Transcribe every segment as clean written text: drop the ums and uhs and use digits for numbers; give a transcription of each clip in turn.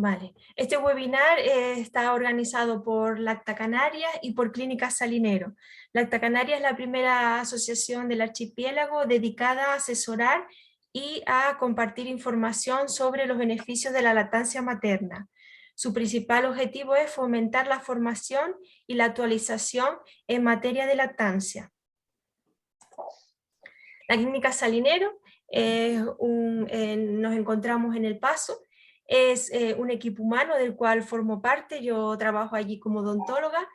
Vale. Este webinar está organizado por Lacta Canarias y por Clínicas Salinero. Lacta Canarias es la primera asociación del archipiélago dedicada a asesorar y a compartir información sobre los beneficios de la lactancia materna. Su principal objetivo es fomentar la formación y la actualización en materia de lactancia. La Clínica Salinero, nos encontramos en El Paso. Es un equipo humano del cual formo parte, yo trabajo allí como odontóloga,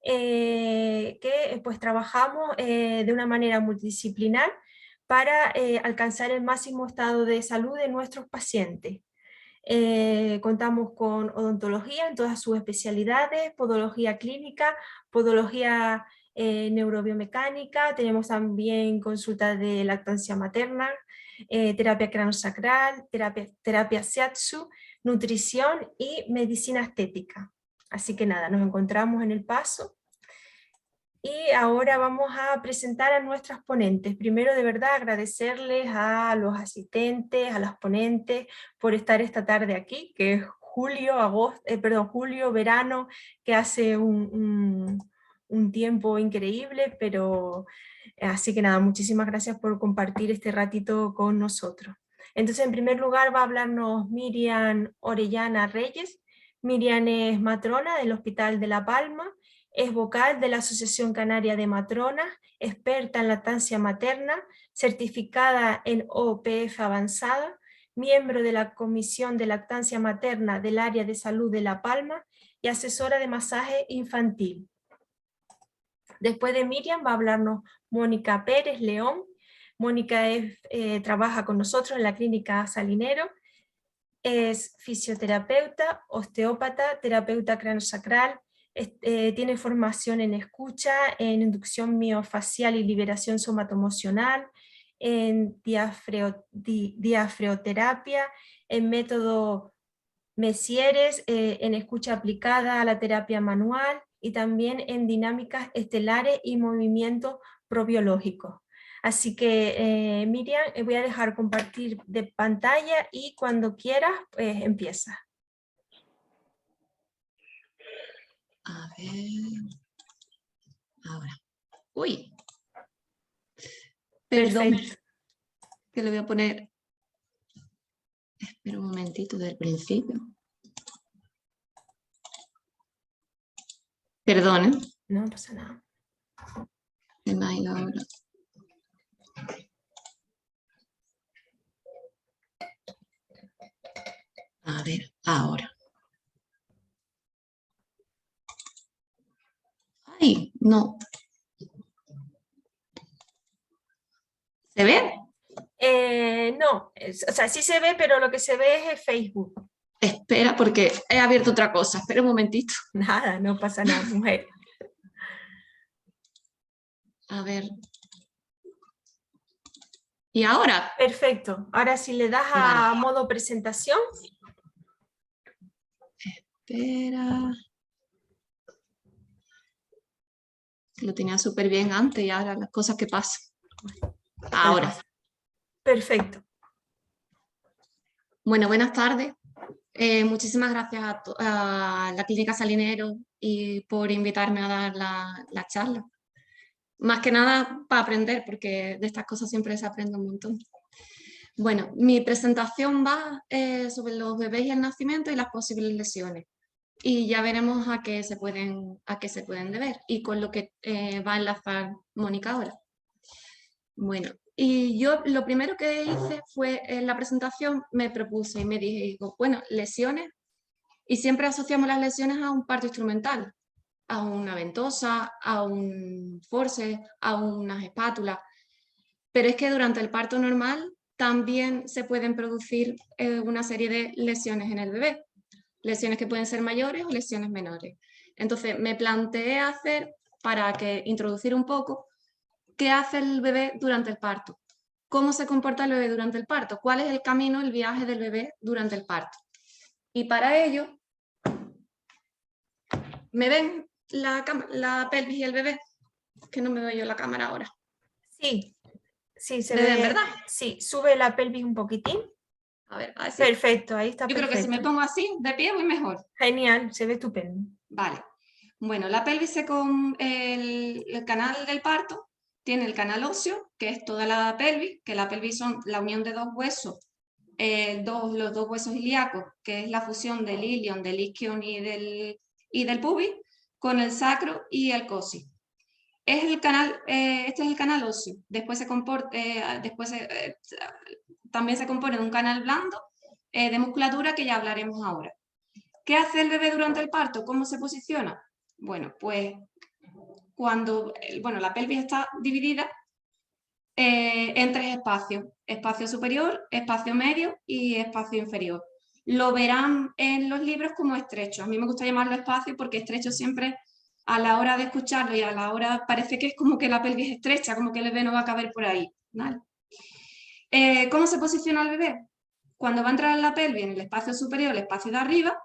que pues trabajamos de una manera multidisciplinar para alcanzar el máximo estado de salud de nuestros pacientes. Contamos con odontología en todas sus especialidades, podología clínica, podología neurobiomecánica, tenemos también consultas de lactancia materna, terapia craneosacral, terapia shiatsu, nutrición y medicina estética. Así que nada, nos encontramos en El Paso. Y ahora vamos a presentar a nuestras ponentes. Primero, de verdad, agradecerles a los asistentes, a las ponentes, por estar esta tarde aquí, que es julio, verano, que hace un tiempo increíble, pero así que nada, muchísimas gracias por compartir este ratito con nosotros. Entonces, en primer lugar va a hablarnos Miriam Orellana Reyes. Miriam es matrona del Hospital de La Palma, es vocal de la Asociación Canaria de Matronas, experta en lactancia materna, certificada en OPF avanzada, miembro de la Comisión de Lactancia Materna del Área de Salud de La Palma y asesora de masaje infantil. Después de Miriam va a hablarnos Mónica Pérez León. Mónica trabaja con nosotros en la Clínica Salinero, es fisioterapeuta, osteópata, terapeuta craneosacral, tiene formación en escucha, en inducción miofacial y liberación somatoemocional, en diafreoterapia, en método Mesieres, en escucha aplicada a la terapia manual y también en dinámicas estelares y movimientos probiológicos. Así que Miriam, voy a dejar compartir de pantalla y cuando quieras, pues empieza. A ver, ahora. Uy, perdón, Perfecto. que le voy a poner, espera un momentito del principio. Perdón, ¿eh? No pasa nada. Se me ha ido ahora. A ver, ahora. Ay, no. ¿Se ve? No, o sea, sí se ve, pero lo que se ve es Facebook. Espera, porque he abierto otra cosa. Espera un momentito. Nada, no pasa nada, mujer. A ver. ¿Y ahora? Perfecto. Ahora si le das a Vale. modo presentación. Espera. Lo tenía súper bien antes y ahora las cosas que pasan. Ahora. Perfecto. Bueno, buenas tardes. Muchísimas gracias a la Clínica Salinero y por invitarme a dar la charla. Más que nada para aprender, porque de estas cosas siempre se aprende un montón. Bueno, mi presentación va sobre los bebés y el nacimiento y las posibles lesiones. Y ya veremos a qué se pueden deber y con lo que va a enlazar Mónica ahora. Bueno, y yo lo primero que hice fue en la presentación me propuse y me dije, bueno, lesiones, y siempre asociamos las lesiones a un parto instrumental, a una ventosa, a un forceps, a unas espátulas, pero es que durante el parto normal también se pueden producir una serie de lesiones en el bebé, lesiones que pueden ser mayores o lesiones menores. Entonces me planteé para introducir un poco, ¿qué hace el bebé durante el parto? ¿Cómo se comporta el bebé durante el parto? ¿Cuál es el camino, el viaje del bebé durante el parto? Y para ello, ¿me ven la pelvis y el bebé? Que no me veo yo la cámara ahora. Sí, sí, se ¿Me ven, ve, verdad? sí, sube la pelvis un poquitín. A ver, así. Perfecto, ahí está Yo creo que si me perfecto. pongo así, de pie, voy mejor. Genial, se ve estupendo. Vale. Bueno, la pelvis el canal del parto tiene el canal óseo, que es toda la pelvis, que la pelvis son la unión de dos huesos, los dos huesos ilíacos, que es la fusión del ilion, del isquion y del pubis, con el sacro y el coxis. Este es el canal óseo. Después también se compone de un canal blando de musculatura que ya hablaremos ahora. ¿Qué hace el bebé durante el parto? ¿Cómo se posiciona? Bueno, pues la pelvis está dividida en tres espacios: espacio superior, espacio medio y espacio inferior. Lo verán en los libros como estrecho. A mí me gusta llamarlo espacio porque estrecho siempre, a la hora de escucharlo y a la hora, parece que es como que la pelvis es estrecha, como que el bebé no va a caber por ahí, ¿vale? ¿Cómo se posiciona el bebé? Cuando va a entrar en la pelvis, en el espacio superior, el espacio de arriba,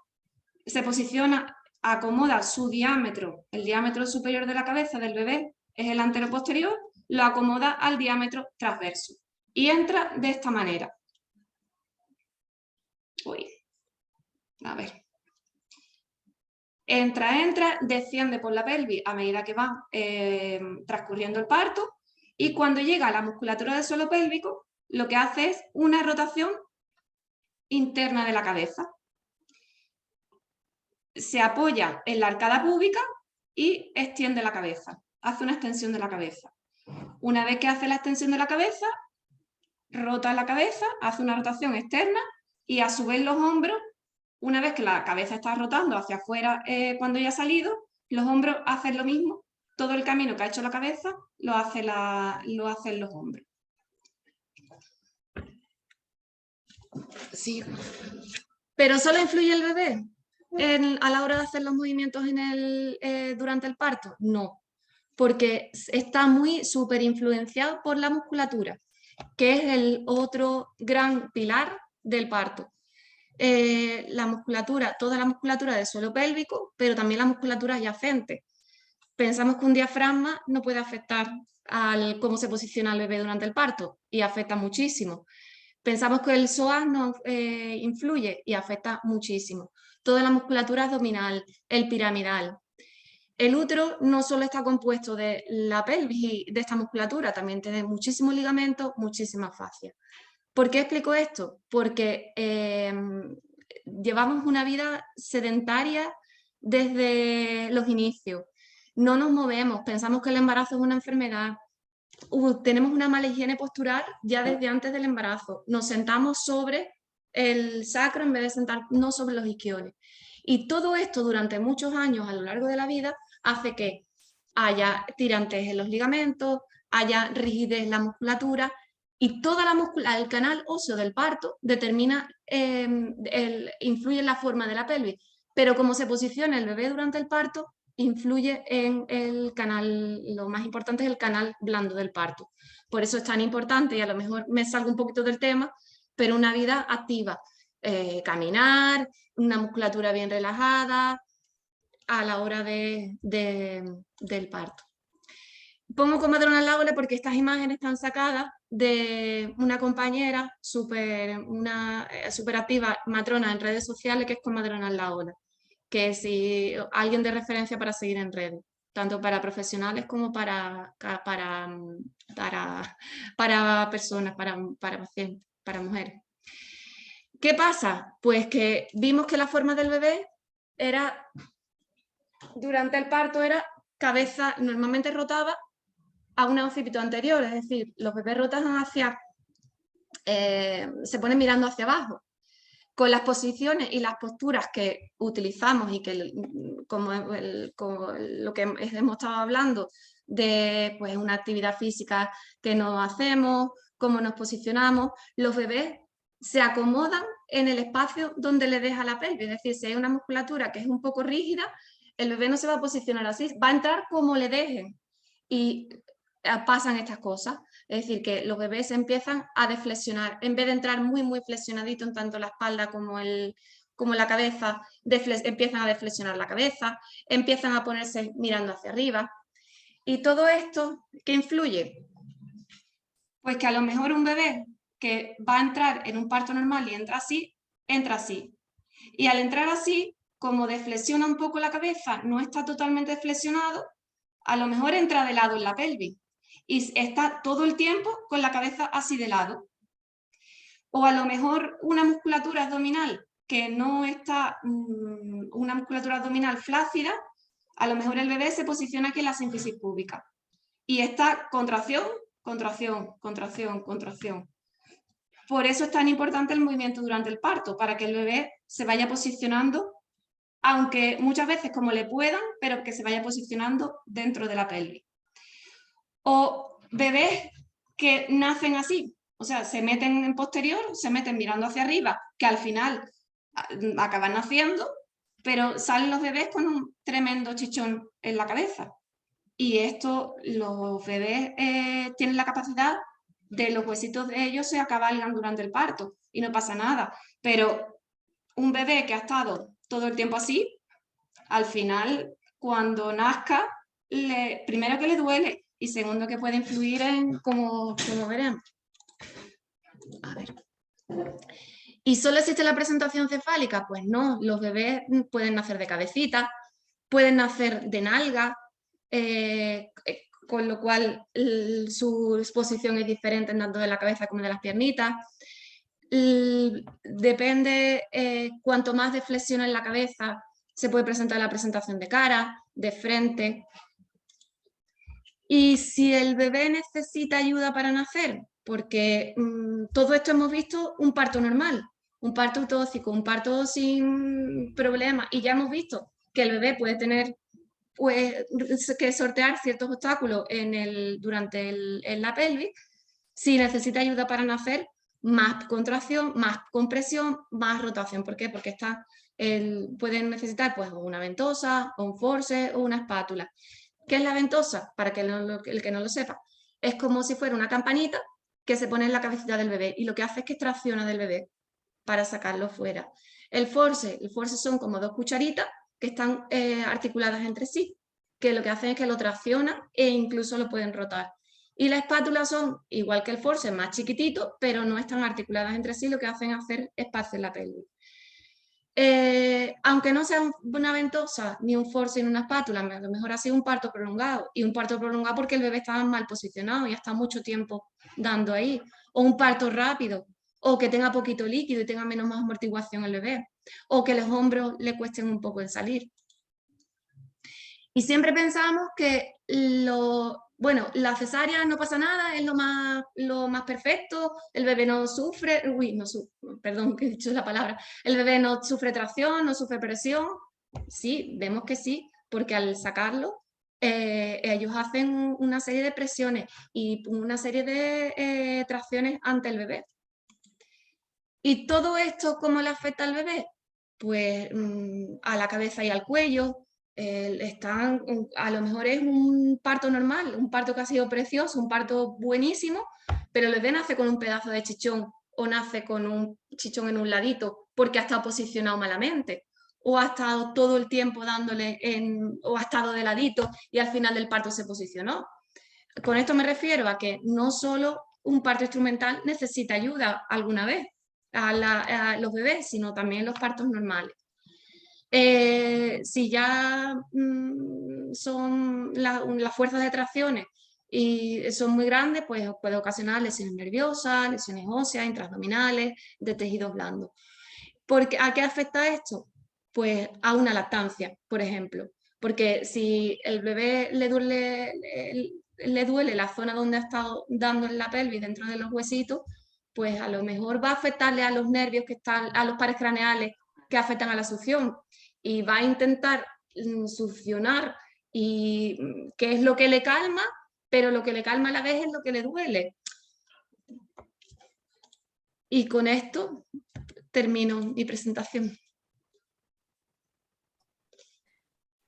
se posiciona, acomoda su diámetro, el diámetro superior de la cabeza del bebé es el anteroposterior, lo acomoda al diámetro transverso y entra de esta manera. A ver. Entra, desciende por la pelvis a medida que va transcurriendo el parto, y cuando llega a la musculatura del suelo pélvico, lo que hace es una rotación interna de la cabeza. Se apoya en la arcada púbica y extiende la cabeza, hace una extensión de la cabeza. Una vez que hace la extensión de la cabeza, rota la cabeza, hace una rotación externa y a su vez los hombros, una vez que la cabeza está rotando hacia afuera cuando ya ha salido, los hombros hacen lo mismo. Todo el camino que ha hecho la cabeza lo hacen los hombros. Sí. ¿Pero solo influye el bebé a la hora de hacer los movimientos durante el parto? No, porque está muy súper influenciado por la musculatura, que es el otro gran pilar del parto. La musculatura, toda la musculatura del suelo pélvico, pero también la musculatura adyacente. Pensamos que un diafragma no puede afectar al cómo se posiciona el bebé durante el parto, y afecta muchísimo. Pensamos que el psoas no influye, y afecta muchísimo. Toda la musculatura abdominal, el piramidal. El útero no solo está compuesto de la pelvis y de esta musculatura, también tiene muchísimos ligamentos, muchísimas fascias. ¿Por qué explico esto? Porque llevamos una vida sedentaria desde los inicios. No nos movemos, pensamos que el embarazo es una enfermedad. Tenemos una mala higiene postural ya desde antes del embarazo. Nos sentamos sobre el sacro en vez de sentarnos sobre los isquiones. Y todo esto durante muchos años a lo largo de la vida hace que haya tirantes en los ligamentos, haya rigidez en la musculatura, y toda el canal óseo del parto determina, influye en la forma de la pelvis. Pero como se posiciona el bebé durante el parto, influye en el canal, lo más importante es el canal blando del parto. Por eso es tan importante, y a lo mejor me salgo un poquito del tema, pero una vida activa, caminar, una musculatura bien relajada a la hora del parto. Pongo comadrona al lado porque estas imágenes están sacadas de una compañera súper activa, matrona en redes sociales, que es comadrona al lado, que si alguien de referencia para seguir en redes, tanto para profesionales como para personas, para pacientes, para mujeres. ¿Qué pasa? Pues que vimos que la forma del bebé era, durante el parto, era cabeza, normalmente rotaba a un occipito anterior, es decir, los bebés rotan se ponen mirando hacia abajo. Con las posiciones y las posturas que utilizamos y que, como lo que hemos estado hablando, de pues, una actividad física que nos hacemos, cómo nos posicionamos, los bebés se acomodan en el espacio donde le deja la pelvis. Es decir, si hay una musculatura que es un poco rígida, el bebé no se va a posicionar así, va a entrar como le dejen. Y pasan estas cosas. Es decir, que los bebés empiezan a deflexionar, en vez de entrar muy, muy flexionadito en tanto la espalda como la cabeza, empiezan a deflexionar la cabeza, empiezan a ponerse mirando hacia arriba. Y todo esto, ¿qué influye? Pues que a lo mejor un bebé que va a entrar en un parto normal y entra así. Y al entrar así, como deflexiona un poco la cabeza, no está totalmente flexionado, a lo mejor entra de lado en la pelvis y está todo el tiempo con la cabeza así de lado. O a lo mejor una musculatura abdominal que no está, una musculatura abdominal flácida, a lo mejor el bebé se posiciona aquí en la sínfisis púbica y está contracción, contracción, contracción, contracción. Por eso es tan importante el movimiento durante el parto, para que el bebé se vaya posicionando, aunque muchas veces como le puedan, pero que se vaya posicionando dentro de la pelvis. O bebés que nacen así, o sea, se meten en posterior, se meten mirando hacia arriba, que al final acaban naciendo, pero salen los bebés con un tremendo chichón en la cabeza. Y esto, los bebés tienen la capacidad de los huesitos de ellos se acabalgan durante el parto y no pasa nada. Pero un bebé que ha estado todo el tiempo así, al final, cuando nazca, primero que le duele y segundo que puede influir en como veremos. A ver. ¿Y solo existe la presentación cefálica? Pues no, los bebés pueden nacer de cabecita, pueden nacer de nalga, con lo cual su exposición es diferente tanto de la cabeza como de las piernitas. Depende, cuanto más deflexión en la cabeza, se puede presentar la presentación de cara, de frente. Y si el bebé necesita ayuda para nacer, porque todo esto hemos visto un parto normal, un parto utóxico, un parto sin problemas, y ya hemos visto que el bebé puede tener pues, que sortear ciertos obstáculos durante la pelvis. Si necesita ayuda para nacer, más contracción, más compresión, más rotación. ¿Por qué? Porque pueden necesitar pues, una ventosa, o un force o una espátula. ¿Qué es la ventosa? Para que el que no lo sepa, es como si fuera una campanita que se pone en la cabecita del bebé y lo que hace es que tracciona del bebé para sacarlo fuera. El force son como dos cucharitas que están articuladas entre sí, que lo que hacen es que lo traccionan e incluso lo pueden rotar. Y las espátulas son, igual que el force, más chiquititos, pero no están articuladas entre sí, lo que hacen es hacer espacio en la pelvis. Aunque no sea una ventosa, ni un force, ni una espátula, a lo mejor ha sido un parto prolongado, y un parto prolongado porque el bebé estaba mal posicionado y está mucho tiempo dando ahí, o un parto rápido, o que tenga poquito líquido y tenga menos amortiguación el bebé, o que los hombros le cuesten un poco en salir. Y siempre pensamos que la cesárea no pasa nada, es lo más perfecto, el bebé no sufre, perdón que he dicho la palabra, el bebé no sufre tracción, no sufre presión. Sí, vemos que sí, porque al sacarlo, ellos hacen una serie de presiones y una serie de tracciones ante el bebé. ¿Y todo esto cómo le afecta al bebé? Pues a la cabeza y al cuello. A lo mejor es un parto normal, un parto que ha sido precioso, un parto buenísimo, pero el bebé nace con un pedazo de chichón o nace con un chichón en un ladito porque ha estado posicionado malamente o ha estado todo el tiempo dándole o ha estado de ladito y al final del parto se posicionó. Con esto me refiero a que no solo un parto instrumental necesita ayuda alguna vez a los bebés, sino también los partos normales. Si ya son las fuerzas de tracciones y son muy grandes, pues puede ocasionar lesiones nerviosas, lesiones óseas, intraabdominales, de tejidos blandos. ¿A qué afecta esto? Pues a una lactancia, por ejemplo. Porque si el bebé le duele la zona donde ha estado dando en la pelvis, dentro de los huesitos, pues a lo mejor va a afectarle a los nervios que están, a los pares craneales que afectan a la succión y va a intentar succionar y que es lo que le calma, pero lo que le calma a la vez es lo que le duele. Y con esto termino mi presentación.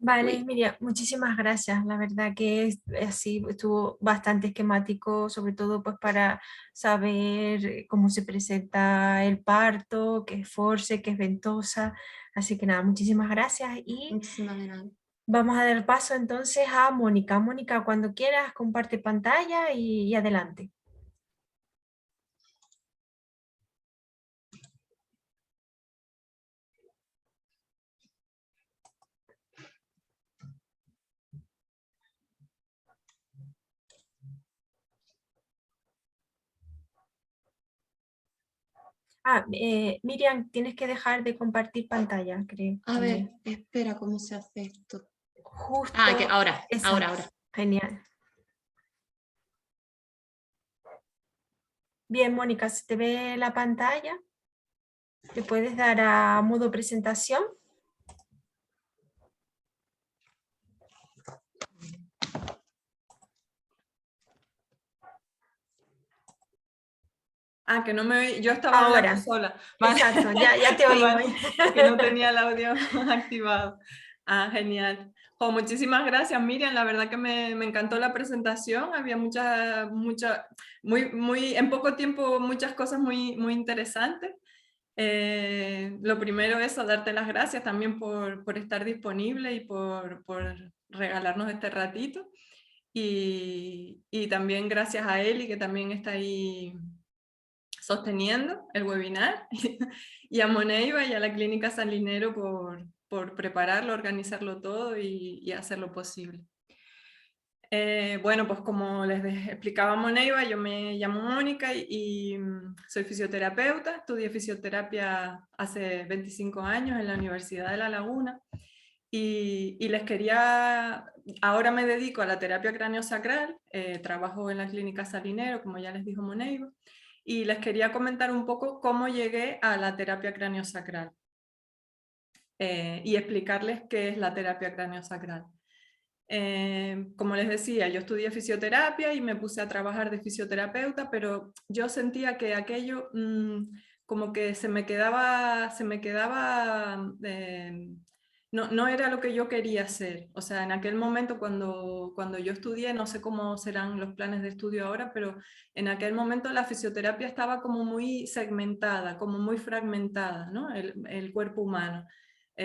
Vale, Miriam, muchísimas gracias. La verdad que así estuvo bastante esquemático, sobre todo pues para saber cómo se presenta el parto, qué es force, qué es ventosa. Así que nada, muchísimas gracias y Muchísimas gracias. vamos a dar paso entonces a Mónica. Mónica, cuando quieras, comparte pantalla y adelante. Miriam, tienes que dejar de compartir pantalla, creo, A ver, también. espera, ¿cómo se hace esto? Ah, que Justo, ahora. exacto, genial. Bien, Mónica, ¿se te ve la pantalla? ¿Te puedes dar a modo presentación? Que no me yo estaba hablando Ahora, sola. Vale. exacto, ya te oímos. Vale, que no tenía el audio activado. Genial. Muchísimas gracias, Miriam. La verdad que me encantó la presentación. Había en poco tiempo muchas cosas muy interesantes. Lo primero es darte las gracias también por estar disponible y por regalarnos este ratito. Y también gracias a Eli, que también está ahí sosteniendo el webinar, y a Moneiva y a la Clínica Salinero por prepararlo, organizarlo todo y hacerlo posible. Bueno, pues como les explicaba Moneiva, yo me llamo Mónica y soy fisioterapeuta, estudié fisioterapia hace 25 años en la Universidad de La Laguna y les quería, ahora me dedico a la terapia craneosacral, trabajo en la Clínica Salinero, como ya les dijo Moneiva, y les quería comentar un poco cómo llegué a la terapia craneosacral y explicarles qué es la terapia craneosacral. Como les decía, yo estudié fisioterapia y me puse a trabajar de fisioterapeuta, pero yo sentía que aquello como que se me quedaba no era lo que yo quería hacer. O sea, en aquel momento cuando yo estudié, no sé cómo serán los planes de estudio ahora, pero en aquel momento la fisioterapia estaba como muy segmentada, como muy fragmentada, ¿no? El cuerpo humano.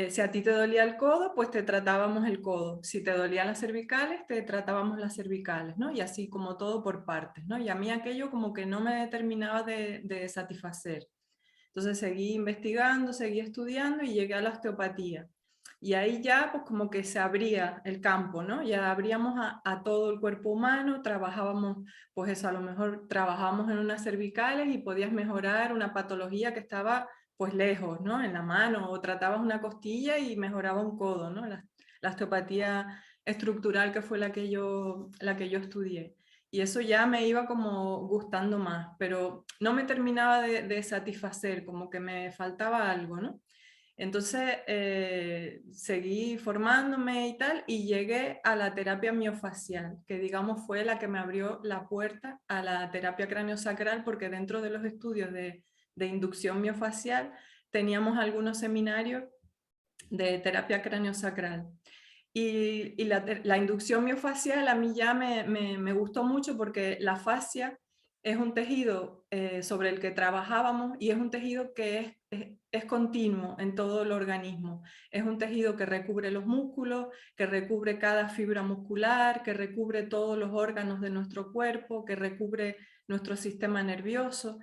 Si a ti te dolía el codo, pues te tratábamos el codo. Si te dolían las cervicales, te tratábamos las cervicales, ¿no? Y así como todo por partes, ¿no? Y a mí aquello como que no me terminaba de satisfacer. Entonces seguí investigando, seguí estudiando y llegué a la osteopatía. Y ahí ya pues como que se abría el campo, ¿no? Ya abríamos a todo el cuerpo humano, trabajábamos, pues eso, a lo mejor trabajábamos en unas cervicales y podías mejorar una patología que estaba pues lejos, ¿no? En la mano, o tratabas una costilla y mejoraba un codo, ¿no? La osteopatía estructural que fue la que yo estudié. Y eso ya me iba como gustando más, pero no me terminaba de satisfacer, como que me faltaba algo, ¿no? Entonces seguí formándome y tal, y llegué a la terapia miofacial, que digamos fue la que me abrió la puerta a la terapia craneosacral, porque dentro de los estudios de inducción miofacial teníamos algunos seminarios de terapia craneosacral. Y la inducción miofacial a mí ya me gustó mucho porque la fascia es un tejido sobre el que trabajábamos y es un tejido que es continuo en todo el organismo. Es un tejido que recubre los músculos, que recubre cada fibra muscular, que recubre todos los órganos de nuestro cuerpo, que recubre nuestro sistema nervioso.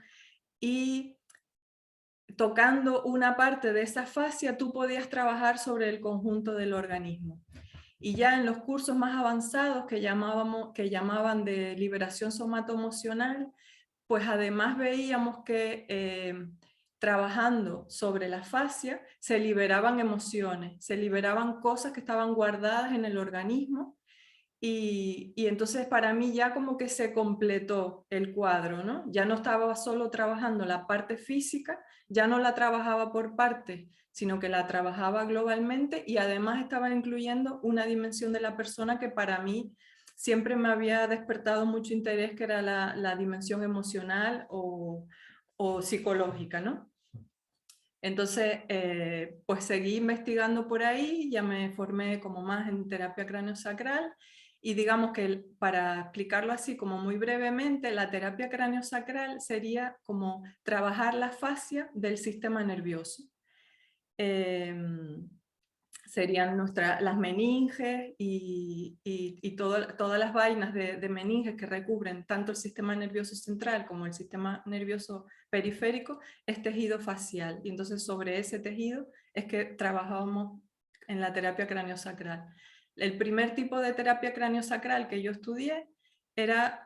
Y tocando una parte de esa fascia, tú podías trabajar sobre el conjunto del organismo. Y ya en los cursos más avanzados que llamaban de liberación somatoemocional, pues además veíamos que trabajando sobre la fascia se liberaban emociones, se liberaban cosas que estaban guardadas en el organismo. Y entonces para mí ya como que se completó el cuadro, ¿no? Ya no estaba solo trabajando la parte física, ya no la trabajaba por partes, sino que la trabajaba globalmente y además estaba incluyendo una dimensión de la persona que para mí siempre me había despertado mucho interés, que era la dimensión emocional o psicológica, ¿no? Entonces, pues seguí investigando por ahí, ya me formé como más en terapia craneosacral y digamos que para explicarlo así como muy brevemente, la terapia craneosacral sería como trabajar la fascia del sistema nervioso. Serían las meninges y todas las vainas de meninges que recubren tanto el sistema nervioso central como el sistema nervioso periférico, es tejido facial. Y entonces sobre ese tejido es que trabajábamos en la terapia craneosacral. El primer tipo de terapia craneosacral que yo estudié era,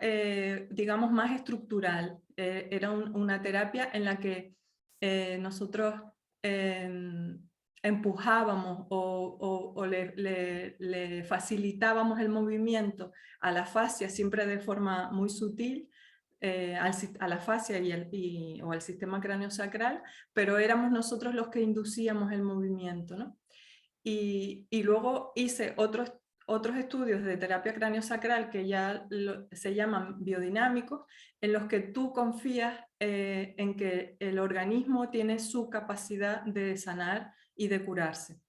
digamos, más estructural. Era una terapia en la que nosotros empujábamos o le facilitábamos el movimiento a la fascia, siempre de forma muy sutil, a la fascia o al sistema craneosacral, pero éramos nosotros los que inducíamos el movimiento, ¿no? Y luego hice otros estudios de terapia craneosacral que ya se llaman biodinámicos, en los que tú confías en que el organismo tiene su capacidad de sanar y de curarse.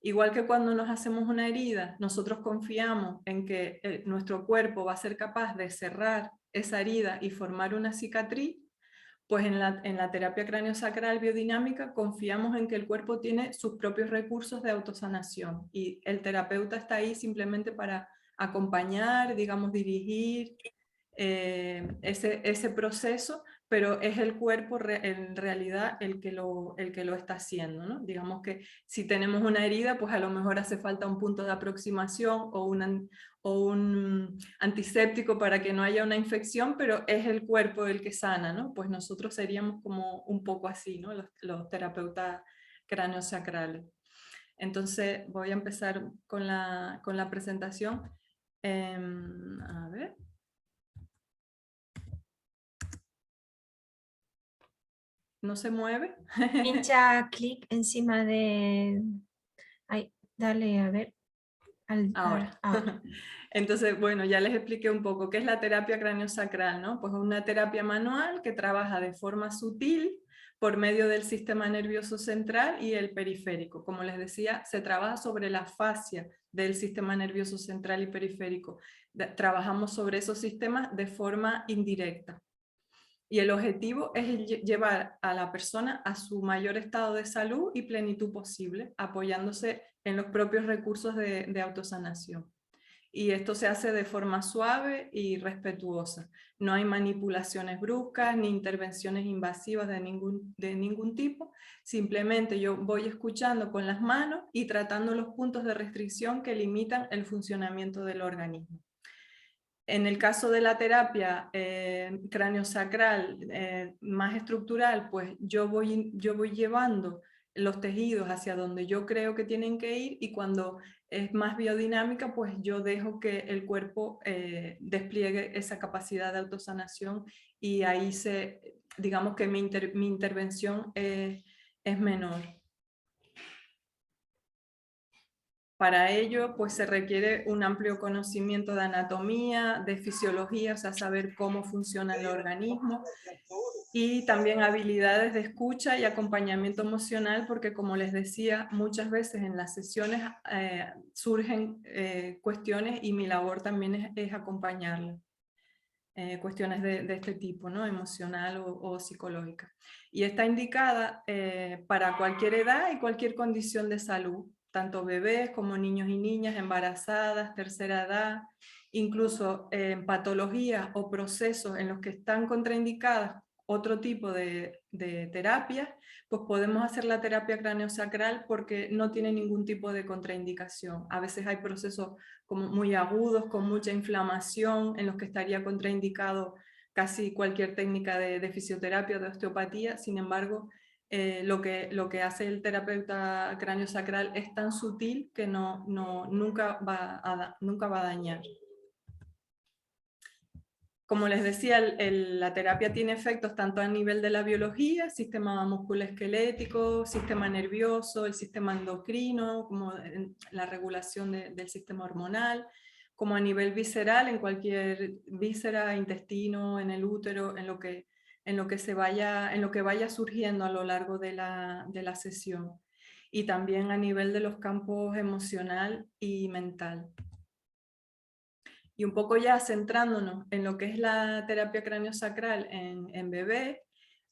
Igual que cuando nos hacemos una herida, nosotros confiamos en que nuestro cuerpo va a ser capaz de cerrar esa herida y formar una cicatriz, pues en la terapia craneosacral biodinámica confiamos en que el cuerpo tiene sus propios recursos de autosanación y el terapeuta está ahí simplemente para acompañar, digamos, dirigir ese proceso, pero es el cuerpo en realidad el que lo está haciendo, ¿no? Digamos que si tenemos una herida, pues a lo mejor hace falta un punto de aproximación o un antiséptico para que no haya una infección, pero es el cuerpo el que sana, ¿no? Pues nosotros seríamos como un poco así, ¿no? Los terapeutas craneosacrales. Entonces voy a empezar con la presentación. A ver. ¿No se mueve? Pincha clic encima de... Ay, dale a ver. Ahora. Ahora. Entonces, bueno, ya les expliqué un poco qué es la terapia craneosacral, ¿no? Pues una terapia manual que trabaja de forma sutil por medio del sistema nervioso central y el periférico. Como les decía, se trabaja sobre la fascia del sistema nervioso central y periférico. Trabajamos sobre esos sistemas de forma indirecta. Y el objetivo es llevar a la persona a su mayor estado de salud y plenitud posible, apoyándose en los propios recursos de autosanación. Y esto se hace de forma suave y respetuosa. No hay manipulaciones bruscas ni intervenciones invasivas de ningún tipo. Simplemente yo voy escuchando con las manos y tratando los puntos de restricción que limitan el funcionamiento del organismo. En el caso de la terapia craneosacral más estructural, pues yo voy llevando los tejidos hacia donde yo creo que tienen que ir, y cuando es más biodinámica, pues yo dejo que el cuerpo despliegue esa capacidad de autosanación, y ahí digamos que mi intervención es menor. Para ello, pues se requiere un amplio conocimiento de anatomía, de fisiología, o sea, saber cómo funciona el organismo, y también habilidades de escucha y acompañamiento emocional, porque como les decía, muchas veces en las sesiones surgen cuestiones, y mi labor también es acompañarlas. Cuestiones de este tipo, ¿no? Emocional o psicológica. Y está indicada para cualquier edad y cualquier condición de salud, tanto bebés como niños y niñas, embarazadas, tercera edad, incluso en patologías o procesos en los que están contraindicadas otro tipo de terapias, pues podemos hacer la terapia craneosacral porque no tiene ningún tipo de contraindicación. A veces hay procesos como muy agudos, con mucha inflamación, en los que estaría contraindicado casi cualquier técnica de fisioterapia o de osteopatía. Sin embargo, lo que hace el terapeuta craneosacral es tan sutil que nunca va a dañar. Como les decía, la terapia tiene efectos tanto a nivel de la biología, sistema musculoesquelético, sistema nervioso, el sistema endocrino, como la regulación del sistema hormonal, como a nivel visceral, en cualquier víscera, intestino, en el útero, en lo que vaya surgiendo a lo largo de la sesión. Y también a nivel de los campos emocional y mental. Y un poco ya centrándonos en lo que es la terapia craneosacral en bebés,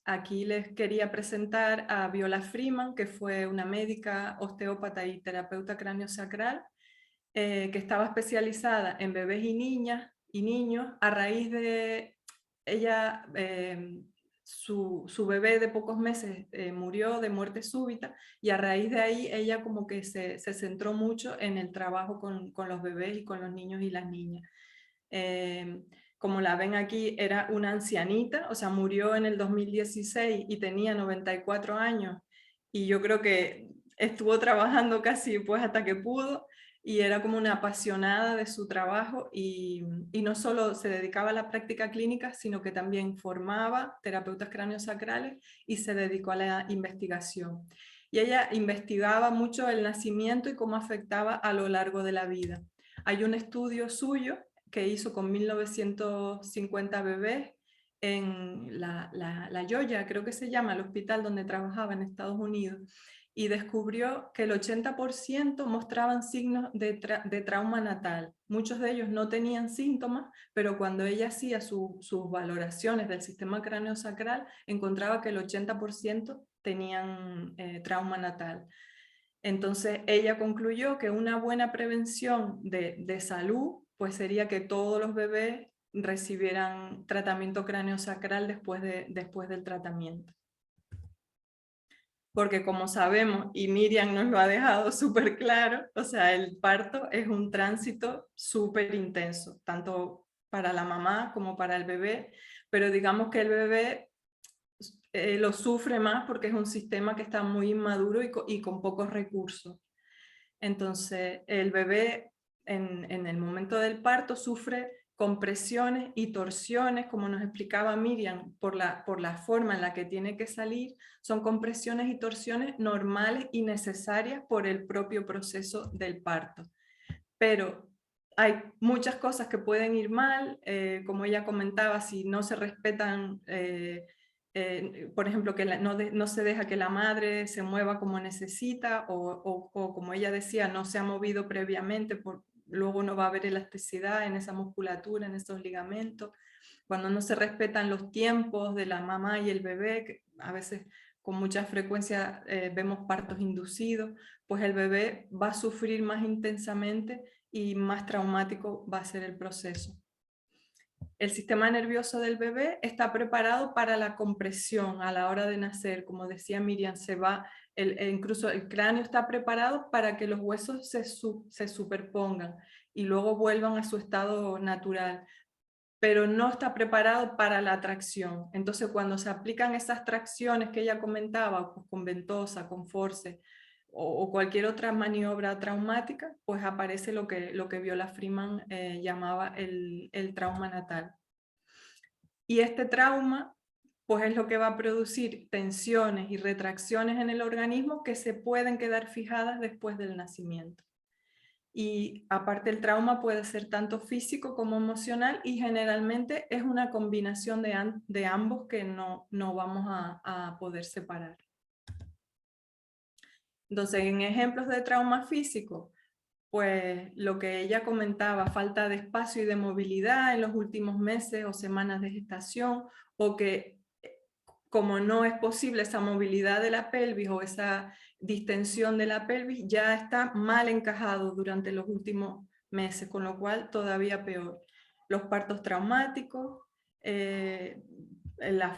aquí les quería presentar a Viola Freeman, que fue una médica, osteópata y terapeuta craneosacral, que estaba especializada en bebés y niñas y niños. A raíz de ella, su bebé de pocos meses murió de muerte súbita, y a raíz de ahí ella como que se centró mucho en el trabajo con los bebés y con los niños y las niñas. como la ven aquí, era una ancianita, o sea, murió en el 2016 y tenía 94 años, y yo creo que estuvo trabajando casi pues hasta que pudo, y era como una apasionada de su trabajo, y no solo se dedicaba a la práctica clínica, sino que también formaba terapeutas craneosacrales y se dedicó a la investigación. Y ella investigaba mucho el nacimiento y cómo afectaba a lo largo de la vida. Hay un estudio suyo que hizo con 1950 bebés en la Joya, creo que se llama, el hospital donde trabajaba en Estados Unidos, y descubrió que el 80% mostraban signos de trauma natal. Muchos de ellos no tenían síntomas, pero cuando ella hacía sus valoraciones del sistema craneosacral, encontraba que el 80% tenían trauma natal. Entonces ella concluyó que una buena prevención de salud pues sería que todos los bebés recibieran tratamiento craneosacral después del tratamiento. Porque como sabemos, y Miriam nos lo ha dejado súper claro, o sea, el parto es un tránsito súper intenso, tanto para la mamá como para el bebé, pero digamos que el bebé lo sufre más porque es un sistema que está muy inmaduro y con pocos recursos. Entonces, el bebé en el momento del parto sufre compresiones y torsiones, como nos explicaba Miriam, por la forma en la que tiene que salir, son compresiones y torsiones normales y necesarias por el propio proceso del parto. Pero hay muchas cosas que pueden ir mal, como ella comentaba, si no se respetan, por ejemplo, que no se deja que la madre se mueva como necesita, o como ella decía, no se ha movido previamente, luego no va a haber elasticidad en esa musculatura, en esos ligamentos. Cuando no se respetan los tiempos de la mamá y el bebé, que a veces con mucha frecuencia vemos partos inducidos, pues el bebé va a sufrir más intensamente y más traumático va a ser el proceso. El sistema nervioso del bebé está preparado para la compresión a la hora de nacer, como decía Miriam, incluso el cráneo está preparado para que los huesos se superpongan y luego vuelvan a su estado natural, pero no está preparado para la tracción. Entonces, cuando se aplican esas tracciones que ella comentaba, pues con ventosa, con force, o cualquier otra maniobra traumática, pues aparece lo que Viola Freeman llamaba el trauma natal. Y este trauma, pues es lo que va a producir tensiones y retracciones en el organismo que se pueden quedar fijadas después del nacimiento. Y aparte el trauma puede ser tanto físico como emocional, y generalmente es una combinación de ambos que no vamos a poder separar. Entonces, en ejemplos de trauma físico, pues lo que ella comentaba, falta de espacio y de movilidad en los últimos meses o semanas de gestación, o que como no es posible esa movilidad de la pelvis o esa distensión de la pelvis, ya está mal encajado durante los últimos meses, con lo cual todavía peor. Los partos traumáticos, el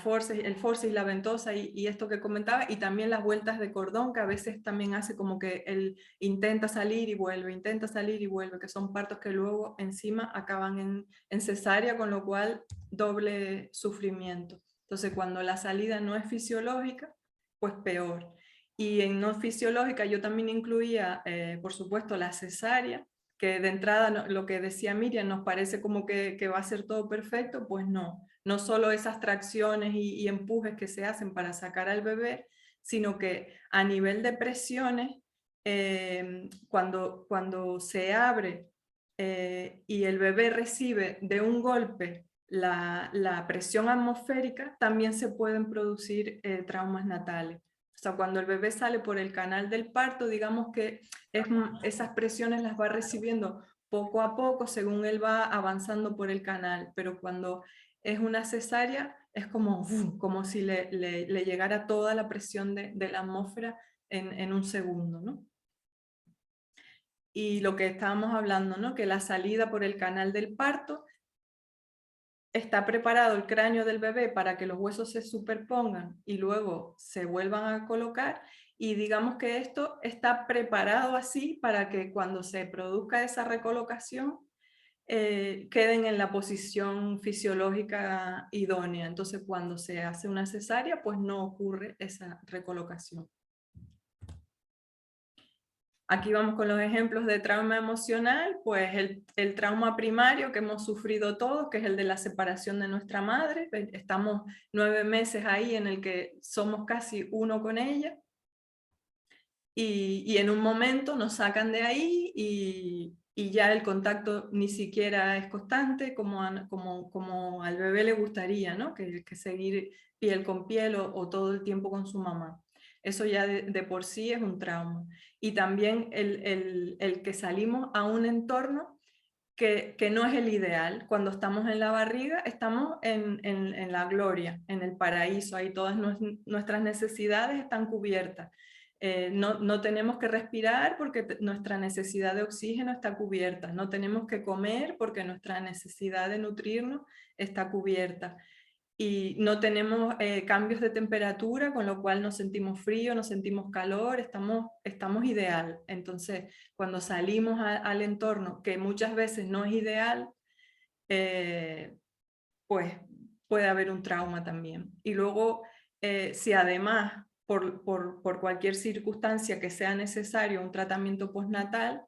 force y la ventosa y esto que comentaba, y también las vueltas de cordón, que a veces también hace como que él intenta salir y vuelve, que son partos que luego encima acaban en cesárea, con lo cual doble sufrimiento. Entonces, cuando la salida no es fisiológica, pues peor. Y en no fisiológica yo también incluía, por supuesto, la cesárea, que de entrada lo que decía Miriam nos parece como que va a ser todo perfecto, pues no. No solo esas tracciones y empujes que se hacen para sacar al bebé, sino que a nivel de presiones, cuando se abre y el bebé recibe de un golpe la presión atmosférica, también se pueden producir traumas natales. O sea, cuando el bebé sale por el canal del parto, digamos que esas presiones las va recibiendo poco a poco según él va avanzando por el canal, pero cuando es una cesárea es como si le llegara toda la presión de la atmósfera en un segundo, ¿no? Y lo que estábamos hablando, ¿no? Que la salida por el canal del parto, está preparado el cráneo del bebé para que los huesos se superpongan y luego se vuelvan a colocar, y digamos que esto está preparado así para que cuando se produzca esa recolocación queden en la posición fisiológica idónea. Entonces cuando se hace una cesárea, pues no ocurre esa recolocación. Aquí vamos con los ejemplos de trauma emocional, pues el trauma primario que hemos sufrido todos, que es el de la separación de nuestra madre. Estamos 9 meses ahí en el que somos casi uno con ella. Y en un momento nos sacan de ahí y ya el contacto ni siquiera es constante como al bebé le gustaría, ¿no? Que seguir piel con piel o todo el tiempo con su mamá. Eso ya de por sí es un trauma. Y también el que salimos a un entorno que no es el ideal. Cuando estamos en la barriga, estamos en la gloria, en el paraíso, ahí todas nuestras necesidades están cubiertas. No tenemos que respirar porque nuestra necesidad de oxígeno está cubierta, no tenemos que comer porque nuestra necesidad de nutrirnos está cubierta. Y no tenemos cambios de temperatura, con lo cual nos sentimos frío, nos sentimos calor, estamos ideal. Entonces, cuando salimos al entorno, que muchas veces no es ideal, pues puede haber un trauma también. Y luego, si además, por cualquier circunstancia que sea necesario un tratamiento postnatal,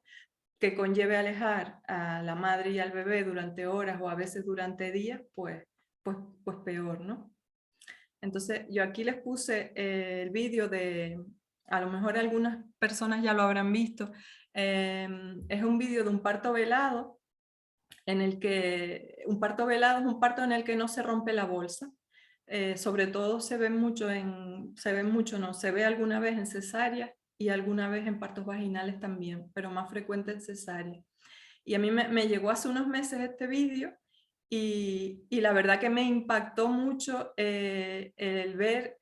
que conlleve alejar a la madre y al bebé durante horas o a veces durante días, pues peor, ¿no? Entonces yo aquí les puse el vídeo de, a lo mejor algunas personas ya lo habrán visto, es un vídeo de un parto velado, en el que un parto velado es un parto en el que no se rompe la bolsa. Sobre todo se ve alguna vez en cesárea y alguna vez en partos vaginales también, pero más frecuente en cesárea. Y a mí me llegó hace unos meses este vídeo y la verdad que me impactó mucho el ver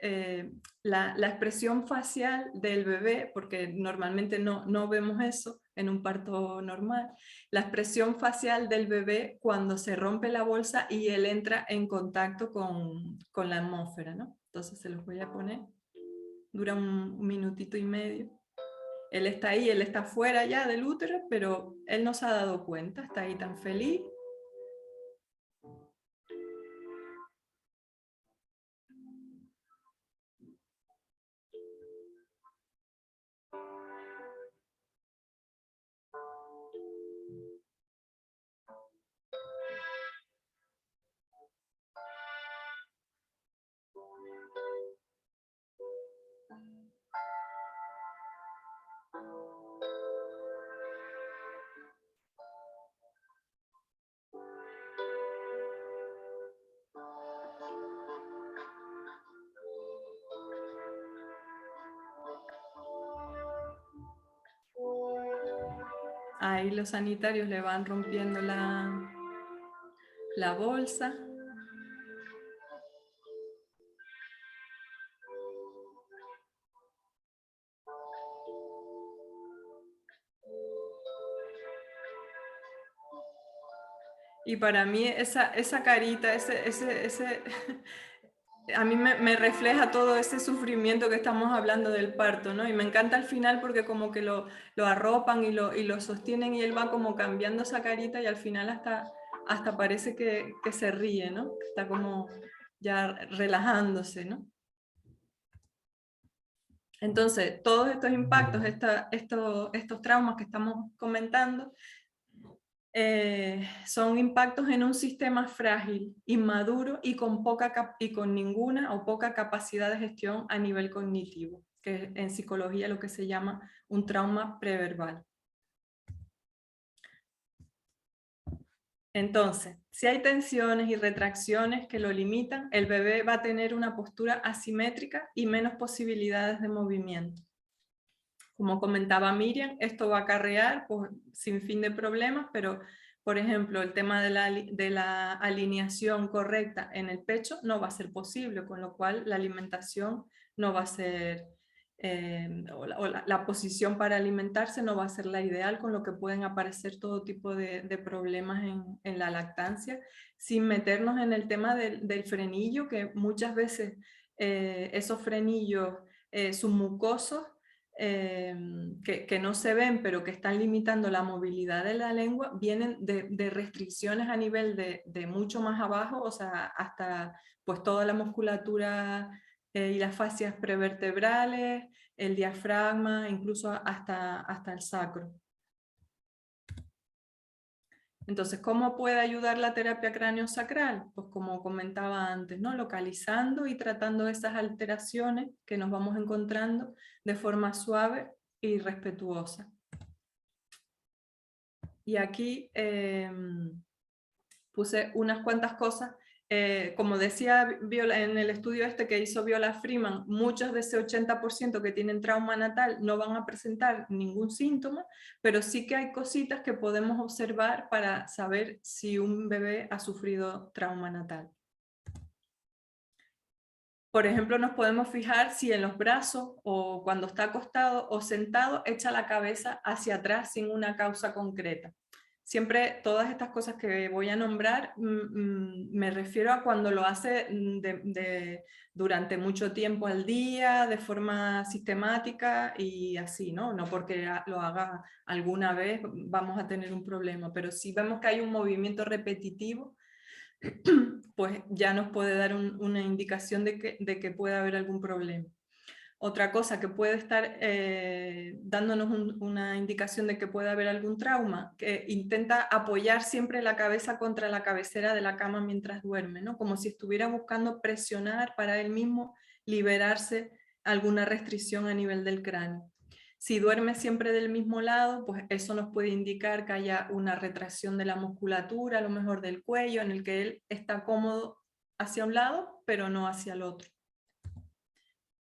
la expresión facial del bebé, porque normalmente no vemos eso en un parto normal, la expresión facial del bebé cuando se rompe la bolsa y él entra en contacto con la atmósfera, ¿no? Entonces se los voy a poner, dura un minutito y medio. Él está ahí, él está fuera ya del útero, pero él no se ha dado cuenta, está ahí tan feliz. Ahí los sanitarios le van rompiendo la bolsa. Y para mí esa carita, a mí me refleja todo ese sufrimiento que estamos hablando del parto, ¿no? Y me encanta al final porque como que lo arropan y lo sostienen y él va como cambiando esa carita y al final hasta parece que se ríe, ¿no? Está como ya relajándose, ¿no? Entonces, todos estos impactos, estos traumas que estamos comentando, son impactos en un sistema frágil, inmaduro y con ninguna o poca capacidad de gestión a nivel cognitivo, que es en psicología lo que se llama un trauma preverbal. Entonces, si hay tensiones y retracciones que lo limitan, el bebé va a tener una postura asimétrica y menos posibilidades de movimiento. Como comentaba Miriam, esto va a acarrear sin fin de problemas, pero por ejemplo el tema de la alineación correcta en el pecho no va a ser posible, con lo cual la alimentación no va a ser, la posición para alimentarse no va a ser la ideal, con lo que pueden aparecer todo tipo de problemas en la lactancia, sin meternos en el tema del frenillo, que muchas veces esos frenillos submucosos que no se ven, pero que están limitando la movilidad de la lengua, vienen de restricciones a nivel de mucho más abajo, o sea, hasta pues toda la musculatura y las fascias prevertebrales, el diafragma, incluso hasta el sacro. Entonces, ¿cómo puede ayudar la terapia craneosacral? Pues como comentaba antes, ¿no? Localizando y tratando esas alteraciones que nos vamos encontrando de forma suave y respetuosa. Y aquí puse unas cuantas cosas. Como decía Viola, en el estudio este que hizo Viola Freeman, muchos de ese 80% que tienen trauma natal no van a presentar ningún síntoma, pero sí que hay cositas que podemos observar para saber si un bebé ha sufrido trauma natal. Por ejemplo, nos podemos fijar si en los brazos o cuando está acostado o sentado echa la cabeza hacia atrás sin una causa concreta. Siempre todas estas cosas que voy a nombrar me refiero a cuando lo hace durante mucho tiempo al día, de forma sistemática y así, ¿no? No porque lo haga alguna vez vamos a tener un problema, pero si vemos que hay un movimiento repetitivo, pues ya nos puede dar una indicación de que puede haber algún problema. Otra cosa que puede estar dándonos una indicación de que puede haber algún trauma, que intenta apoyar siempre la cabeza contra la cabecera de la cama mientras duerme, ¿no? Como si estuviera buscando presionar para él mismo liberarse alguna restricción a nivel del cráneo. Si duerme siempre del mismo lado, pues eso nos puede indicar que haya una retracción de la musculatura, a lo mejor del cuello, en el que él está cómodo hacia un lado, pero no hacia el otro.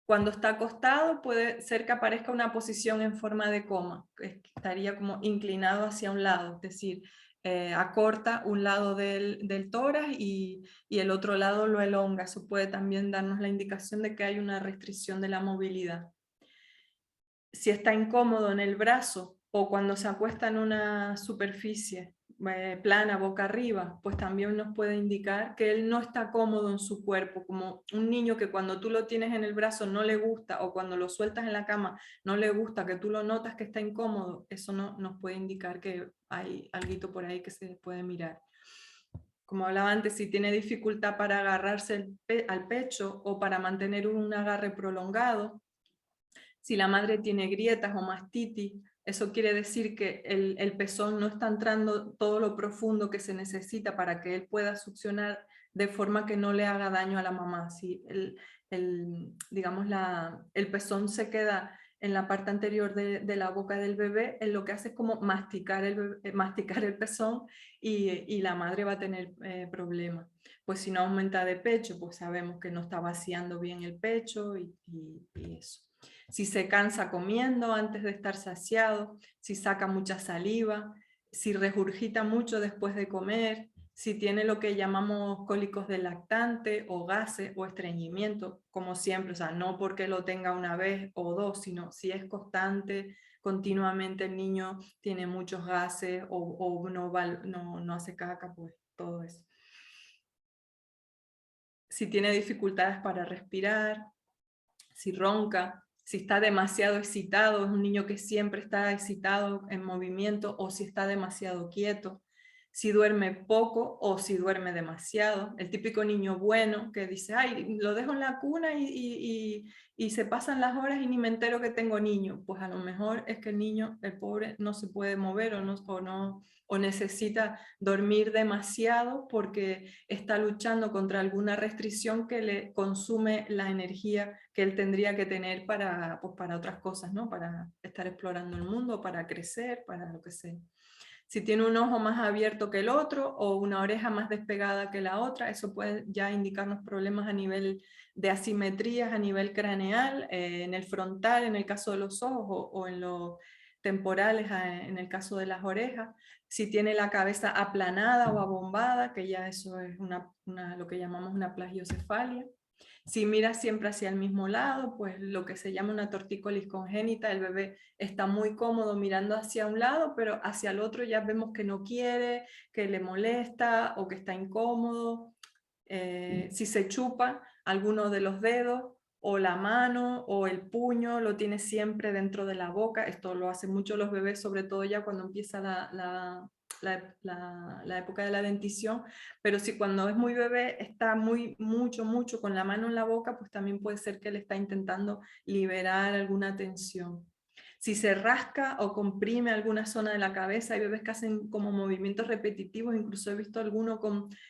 Cuando está acostado puede ser que aparezca una posición en forma de coma, que estaría como inclinado hacia un lado, es decir, acorta un lado del tórax y el otro lado lo elonga. Eso puede también darnos la indicación de que hay una restricción de la movilidad. Si está incómodo en el brazo o cuando se acuesta en una superficie plana, boca arriba, pues también nos puede indicar que él no está cómodo en su cuerpo, como un niño que cuando tú lo tienes en el brazo no le gusta, o cuando lo sueltas en la cama no le gusta, que tú lo notas que está incómodo. Eso nos puede indicar que hay algo por ahí que se puede mirar. Como hablaba antes, si tiene dificultad para agarrarse al pecho o para mantener un agarre prolongado, si la madre tiene grietas o mastitis, eso quiere decir que el pezón no está entrando todo lo profundo que se necesita para que él pueda succionar de forma que no le haga daño a la mamá. Si digamos el pezón se queda en la parte anterior de la boca del bebé, él lo que hace es como masticar el pezón y la madre va a tener problemas. Pues si no aumenta de pecho, pues sabemos que no está vaciando bien el pecho y eso. Si se cansa comiendo antes de estar saciado, si saca mucha saliva, si regurgita mucho después de comer, si tiene lo que llamamos cólicos del lactante o gases o estreñimiento, como siempre, o sea, no porque lo tenga una vez o dos, sino si es constante, continuamente el niño tiene muchos gases o no hace caca, pues todo eso. Si tiene dificultades para respirar, si ronca, si está demasiado excitado, es un niño que siempre está excitado en movimiento, o si está demasiado quieto, si duerme poco o si duerme demasiado. El típico niño bueno que dice, ay, lo dejo en la cuna y se pasan las horas y ni me entero que tengo niño. Pues a lo mejor es que el niño, el pobre, no se puede mover o necesita dormir demasiado porque está luchando contra alguna restricción que le consume la energía que él tendría que tener para otras cosas, ¿no? Para estar explorando el mundo, para crecer, para lo que sea. Si tiene un ojo más abierto que el otro o una oreja más despegada que la otra, eso puede ya indicarnos problemas a nivel de asimetrías, a nivel craneal, en el frontal, en el caso de los ojos, o en los temporales, en el caso de las orejas. Si tiene la cabeza aplanada o abombada, que ya eso es lo que llamamos una plagiocefalia. Si mira siempre hacia el mismo lado, pues lo que se llama una tortícolis congénita, el bebé está muy cómodo mirando hacia un lado, pero hacia el otro ya vemos que no quiere, que le molesta o que está incómodo. Si se chupa alguno de los dedos o la mano o el puño lo tiene siempre dentro de la boca. Esto lo hacen mucho los bebés, sobre todo ya cuando empieza la época de la dentición, pero si cuando es muy bebé está mucho con la mano en la boca, pues también puede ser que él está intentando liberar alguna tensión. Si se rasca o comprime alguna zona de la cabeza, hay bebés que hacen como movimientos repetitivos, incluso he visto alguno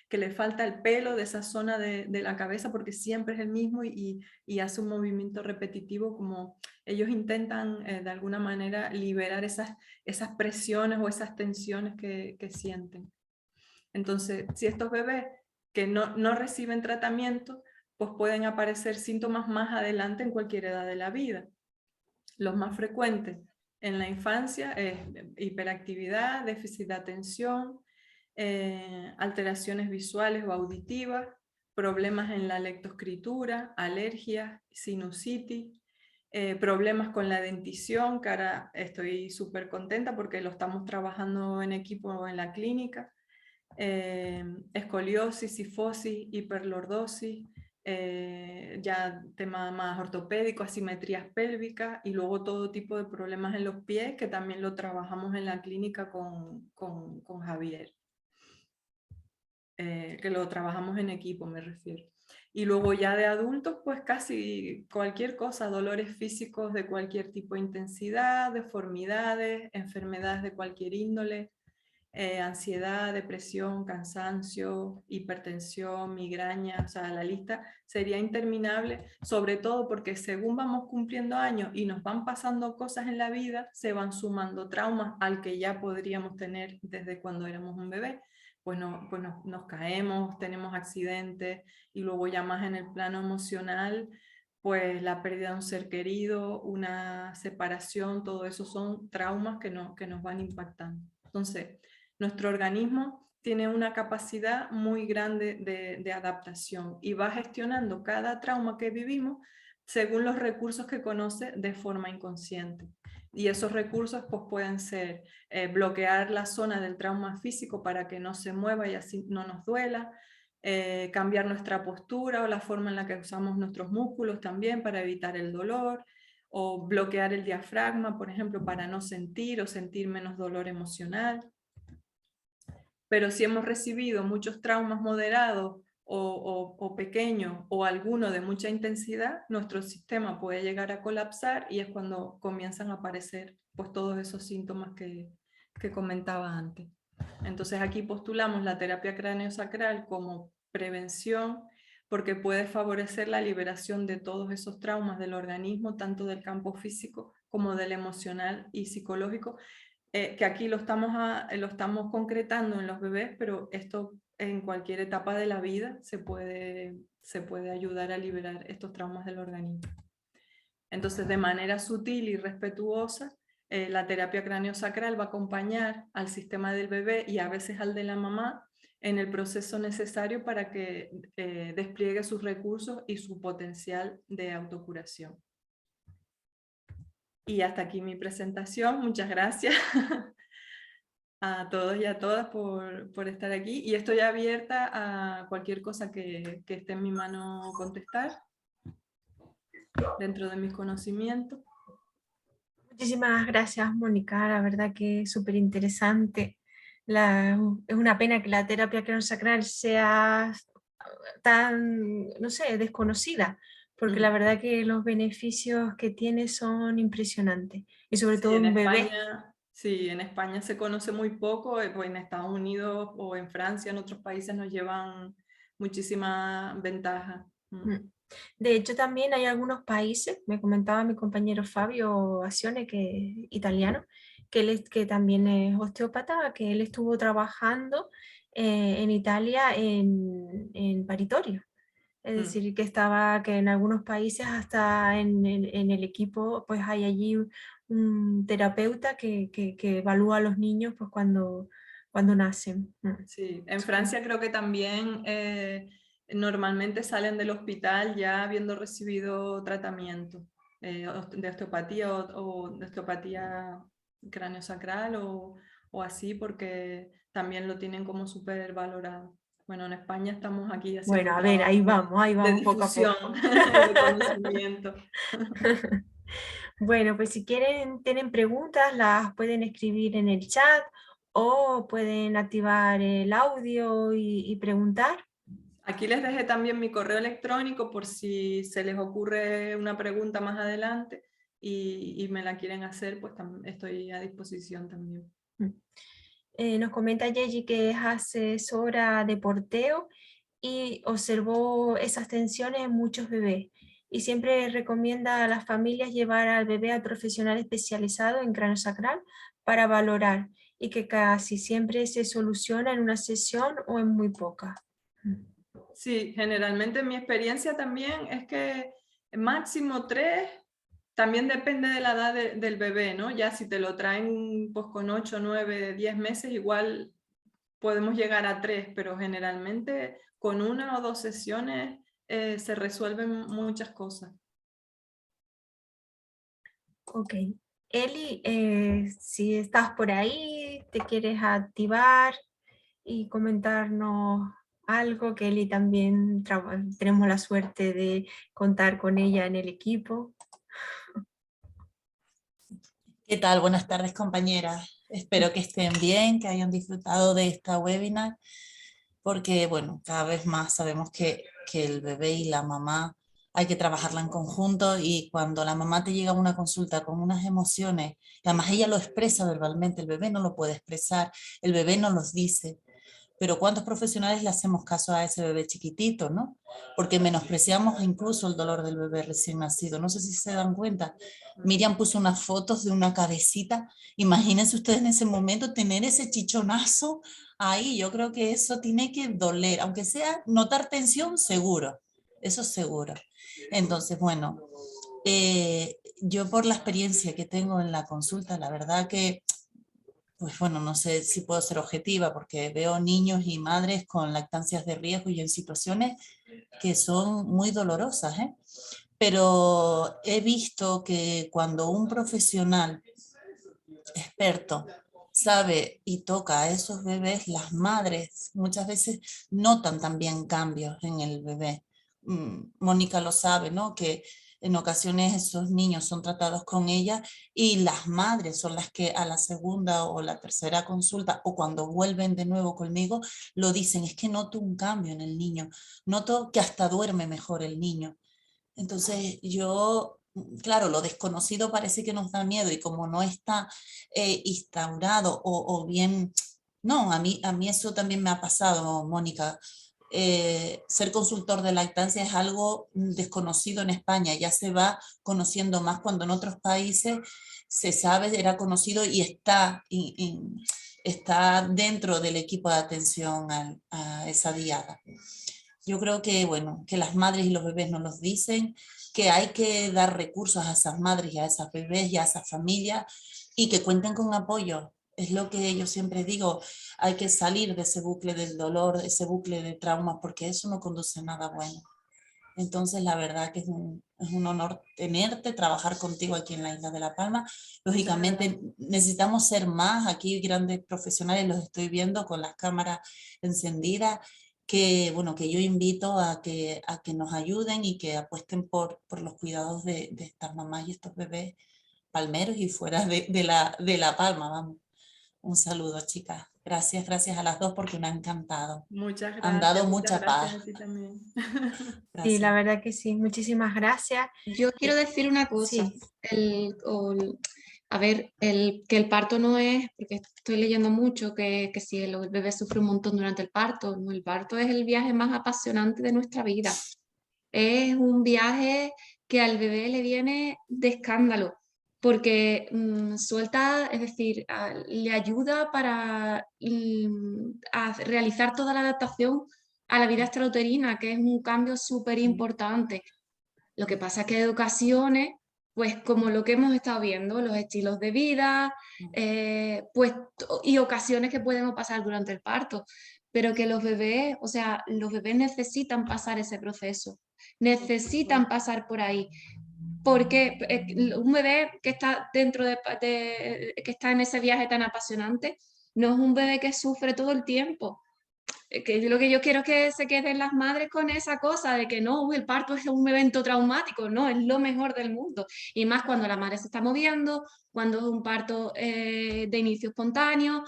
que le falta el pelo de esa zona de la cabeza porque siempre es el mismo y hace un movimiento repetitivo, como ellos intentan de alguna manera liberar esas presiones o esas tensiones que sienten. Entonces, si estos bebés que no reciben tratamiento, pues pueden aparecer síntomas más adelante en cualquier edad de la vida. Los más frecuentes en la infancia es hiperactividad, déficit de atención, alteraciones visuales o auditivas, problemas en la lectoescritura, alergias, sinusitis, problemas con la dentición, que ahora estoy súper contenta porque lo estamos trabajando en equipo en la clínica, escoliosis, cifosis, hiperlordosis, ya tema más ortopédico, asimetrías pélvicas y luego todo tipo de problemas en los pies que también lo trabajamos en la clínica con Javier, que lo trabajamos en equipo me refiero. Y luego ya de adultos pues casi cualquier cosa, dolores físicos de cualquier tipo de intensidad, deformidades, enfermedades de cualquier índole, ansiedad, depresión, cansancio, hipertensión, migraña, o sea, la lista sería interminable, sobre todo porque según vamos cumpliendo años y nos van pasando cosas en la vida, se van sumando traumas al que ya podríamos tener desde cuando éramos un bebé. Pues, nos caemos, tenemos accidentes y luego ya más en el plano emocional, pues la pérdida de un ser querido, una separación, todo eso son traumas que nos van impactando. Entonces, nuestro organismo tiene una capacidad muy grande de adaptación y va gestionando cada trauma que vivimos según los recursos que conoce de forma inconsciente. Y esos recursos pues, pueden ser bloquear la zona del trauma físico para que no se mueva y así no nos duela, cambiar nuestra postura o la forma en la que usamos nuestros músculos también para evitar el dolor, o bloquear el diafragma, por ejemplo, para no sentir o sentir menos dolor emocional. Pero si hemos recibido muchos traumas moderados o pequeños o alguno de mucha intensidad, nuestro sistema puede llegar a colapsar y es cuando comienzan a aparecer pues, todos esos síntomas que comentaba antes. Entonces aquí postulamos la terapia craneosacral como prevención porque puede favorecer la liberación de todos esos traumas del organismo, tanto del campo físico como del emocional y psicológico, que aquí lo estamos concretando en los bebés, pero esto en cualquier etapa de la vida se puede ayudar a liberar estos traumas del organismo. Entonces, de manera sutil y respetuosa, la terapia craneosacral va a acompañar al sistema del bebé y a veces al de la mamá en el proceso necesario para que despliegue sus recursos y su potencial de autocuración. Y hasta aquí mi presentación. Muchas gracias a todos y a todas por estar aquí. Y estoy abierta a cualquier cosa que esté en mi mano contestar, dentro de mis conocimientos. Muchísimas gracias, Mónica. La verdad que es súper interesante. Es una pena que la terapia craneosacral sea tan, no sé, desconocida, porque la verdad que los beneficios que tiene son impresionantes. Y sobre todo en un bebé. Sí, en España se conoce muy poco, pues en Estados Unidos o en Francia, en otros países nos llevan muchísima ventaja. De hecho, también hay algunos países, me comentaba mi compañero Fabio Acione, que es italiano, que también es osteópata, que él estuvo trabajando en Italia en paritorio. Es decir, que en algunos países hasta en el equipo pues hay allí un terapeuta que evalúa a los niños pues cuando nacen. Sí, en Francia creo que también normalmente salen del hospital ya habiendo recibido tratamiento de osteopatía o de osteopatía craneosacral o así, porque también lo tienen como súper valorado. Bueno, en España estamos aquí haciendo Bueno, un a ver, trabajo ahí de vamos poco a difusión, poco. de conocimiento. Bueno, pues si tienen preguntas, las pueden escribir en el chat o pueden activar el audio y preguntar. Aquí les dejé también mi correo electrónico por si se les ocurre una pregunta más adelante y me la quieren hacer, pues estoy a disposición también. Nos comenta Yeji que es asesora de porteo y observó esas tensiones en muchos bebés y siempre recomienda a las familias llevar al bebé al profesional especializado en craneosacral para valorar y que casi siempre se soluciona en una sesión o en muy pocas. Sí, generalmente mi experiencia también es que máximo 3, también depende de la edad del bebé, ¿no? Ya si te lo traen pues con 8, 9, 10 meses, igual podemos llegar a 3, pero generalmente con 1 o 2 sesiones se resuelven muchas cosas. Ok. Eli, si estás por ahí, te quieres activar y comentarnos algo, que Eli también tenemos la suerte de contar con ella en el equipo. ¿Qué tal? Buenas tardes, compañeras. Espero que estén bien, que hayan disfrutado de esta webinar, porque, bueno, cada vez más sabemos que el bebé y la mamá hay que trabajarla en conjunto, y cuando la mamá te llega a una consulta con unas emociones, y además ella lo expresa verbalmente, el bebé no lo puede expresar, el bebé no los dice, pero ¿cuántos profesionales le hacemos caso a ese bebé chiquitito, no? Porque menospreciamos incluso el dolor del bebé recién nacido. No sé si se dan cuenta. Miriam puso unas fotos de una cabecita. Imagínense ustedes en ese momento tener ese chichonazo ahí. Yo creo que eso tiene que doler, aunque sea notar tensión, seguro. Eso seguro. Entonces, bueno, yo por la experiencia que tengo en la consulta, la verdad que pues bueno, no sé si puedo ser objetiva porque veo niños y madres con lactancias de riesgo y en situaciones que son muy dolorosas, ¿eh? Pero he visto que cuando un profesional experto sabe y toca a esos bebés, las madres muchas veces notan también cambios en el bebé. Mónica lo sabe, ¿no? Que en ocasiones esos niños son tratados con ella y las madres son las que a la segunda o la tercera consulta o cuando vuelven de nuevo conmigo lo dicen, es que noto un cambio en el niño, noto que hasta duerme mejor el niño. Entonces yo, claro, lo desconocido parece que nos da miedo y como no está instaurado o bien, no, a mí eso también me ha pasado, Mónica. Ser consultor de lactancia es algo desconocido en España, ya se va conociendo más cuando en otros países se sabe, era conocido y está dentro del equipo de atención a esa diada. Yo creo que, bueno, que las madres y los bebés nos los dicen, que hay que dar recursos a esas madres y a esas bebés y a esas familias y que cuenten con apoyo. Es lo que yo siempre digo, hay que salir de ese bucle del dolor, de ese bucle de traumas, porque eso no conduce a nada bueno. Entonces, la verdad que es un honor tenerte, trabajar contigo aquí en la Isla de La Palma. Lógicamente, necesitamos ser más, aquí grandes profesionales los estoy viendo con las cámaras encendidas, que, bueno, que yo invito a que nos ayuden y que apuesten por los cuidados de estas mamás y estos bebés palmeros y fuera de La Palma, vamos. Un saludo, chicas. Gracias, gracias a las dos porque me ha encantado. Han dado Muchas mucha gracias paz. a ti también. Sí, la Gracias. verdad que sí, muchísimas gracias. Yo quiero decir una cosa, Sí, a ver, que el parto no es, porque estoy leyendo mucho que si el bebé sufre un montón durante el parto, no, el parto es el viaje más apasionante de nuestra vida. Es un viaje que al bebé le viene de escándalo, porque suelta, es decir, le ayuda para a realizar toda la adaptación a la vida extrauterina, que es un cambio súper importante. Lo que pasa es que hay ocasiones, pues como lo que hemos estado viendo, los estilos de vida, pues, y ocasiones que podemos pasar durante el parto, pero que los bebés, o sea, los bebés necesitan pasar ese proceso, necesitan pasar por ahí, porque un bebé que está dentro que está en ese viaje tan apasionante, no es un bebé que sufre todo el tiempo, que lo que yo quiero es que se queden las madres con esa cosa de que no, el parto es un evento traumático, no, es lo mejor del mundo. Y más cuando la madre se está moviendo, cuando es un parto de inicio espontáneo,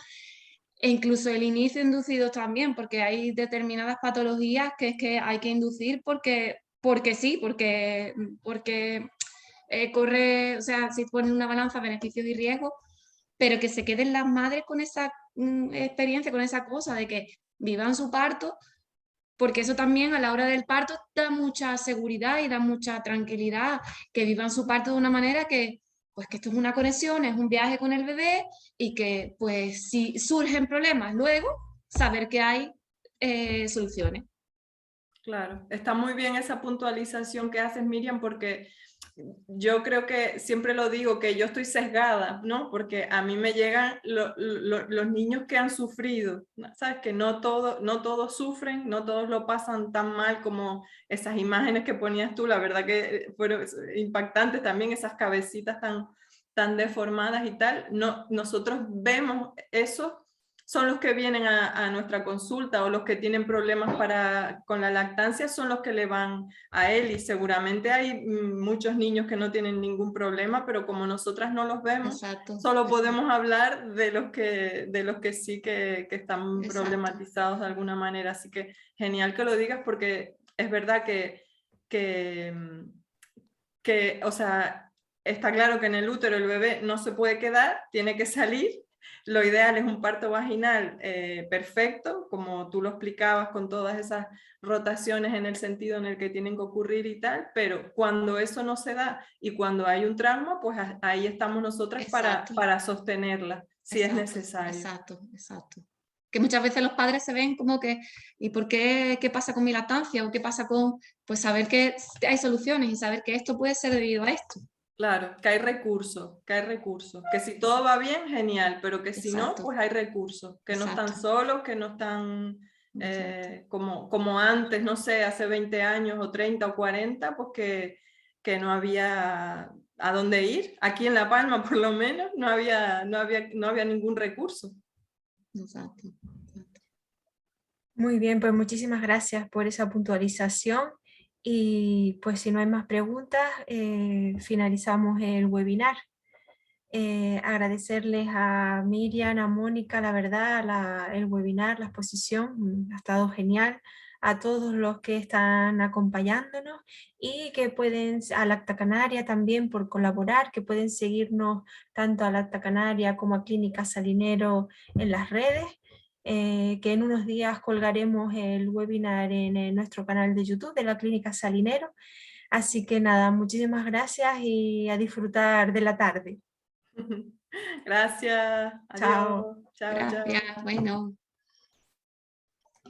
e incluso el inicio inducido también, porque hay determinadas patologías que es que hay que inducir porque sí, porque corre, o sea, si ponen una balanza beneficios y riesgos, pero que se queden las madres con esa experiencia, con esa cosa de que vivan su parto, porque eso también a la hora del parto da mucha seguridad y da mucha tranquilidad, que vivan su parto de una manera que, pues que esto es una conexión, es un viaje con el bebé y que pues si surgen problemas luego, saber que hay soluciones. Claro, está muy bien esa puntualización que haces, Miriam, porque yo creo que siempre lo digo, que yo estoy sesgada, ¿no? Porque a mí me llegan los niños que han sufrido, ¿sabes? Que no todos sufren, no todos lo pasan tan mal como esas imágenes que ponías tú, la verdad que fueron impactantes también, esas cabecitas tan deformadas y tal. No, nosotros vemos eso. Son los que vienen a nuestra consulta, o los que tienen problemas con la lactancia son los que le van a él, y seguramente hay muchos niños que no tienen ningún problema, pero como nosotras no los vemos, Exacto, solo podemos hablar de los que sí que están problematizados de alguna manera. Así que genial que lo digas, porque es verdad que o sea, está claro que en el útero el bebé no se puede quedar, tiene que salir. Lo ideal es un parto vaginal perfecto, como tú lo explicabas, con todas esas rotaciones en el sentido en el que tienen que ocurrir y tal, pero cuando eso no se da y cuando hay un trauma, pues ahí estamos nosotras para sostenerla, si es necesario. Exacto. Que muchas veces los padres se ven como que, ¿y por qué? ¿Qué pasa con mi lactancia? ¿O qué pasa con...? Pues saber que hay soluciones y saber que esto puede ser debido a esto. Claro, que hay recursos, que si todo va bien, genial, pero que si no, pues hay recursos, que no están solos, que no están como antes, no sé, hace 20 años o 30 o 40, pues que no había a dónde ir. Aquí en La Palma, por lo menos, no había ningún recurso. Exacto. Muy bien, pues muchísimas gracias por esa puntualización. Y pues si no hay más preguntas, finalizamos el webinar. Agradecerles a Miriam, a Mónica, la verdad, el webinar, la exposición, ha estado genial. A todos los que están acompañándonos y que pueden, a Lacta Canaria también por colaborar, que pueden seguirnos tanto a Lacta Canaria como a Clínica Salinero en las redes. Que en unos días colgaremos el webinar en nuestro canal de YouTube de la Clínica Salinero. Así que nada, muchísimas gracias y a disfrutar de la tarde. Gracias. Chao. Adiós. Chao, Gracias. chao. Bueno.